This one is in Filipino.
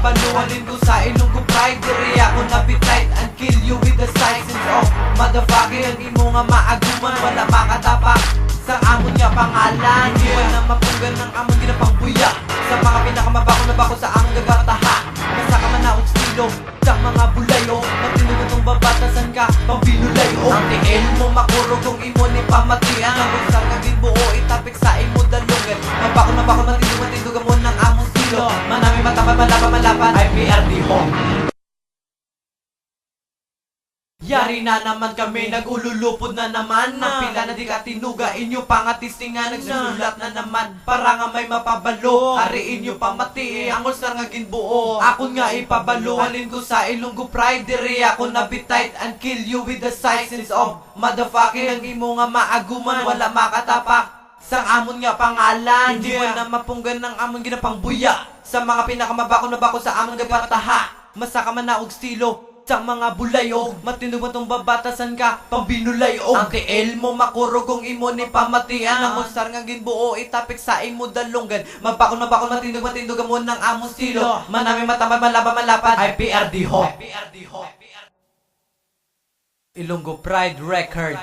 pabaluhalin ko sa Ilonggo pride. Diri ako napitight and kill you with the sizes of motherfucker. Ang imo nga maaguman, wala makatapak sa amon nga pangalan. Di man na mapunggan ng amon ginapangbuya sa mga pinakamabako na bako sa amon gagataha. Basta ka man na og estilo sa mga bulayo, magtinugot ng babatasan ka pang binulayo. Ang tiil mo makurog kung imo ni pamatian. Ang usar ka ginbuo itapik sa imo dalungan. Mabako na bako matindugan mo ng among estilo. Manami matapat malapan IPRD home. Yari na naman kami, nag-ululupod na naman. Napila na di ka tinuga, inyo pangatisting nga nagsusulat na naman. Para nga may mapabalo, ari inyo pamati. Ang ulsar nga ginbuo, akon nga ipabalo. Halin ko sa Ilonggo pride, diri ako nabitight and kill you with the sizes of motherfucker. Ang imo nga maaguman, wala makatapak sang amon nga pangalan. Hindi man na mapunggan ng amon ginapangbuya sa mga pinakamabako na bako sa amon gapataha. Masaka man na og estilo sa mga bulayo, matindog matong babatasan ka pang binulayo. Ang tiil mo makurog kung imo ni pamatian. Ang usar nga ginbuo itapik sa imo dalunggan. Mabakon matindog mo ng among estilo. Manami matamad malapan IPRD ho. Ilonggo Pride Record.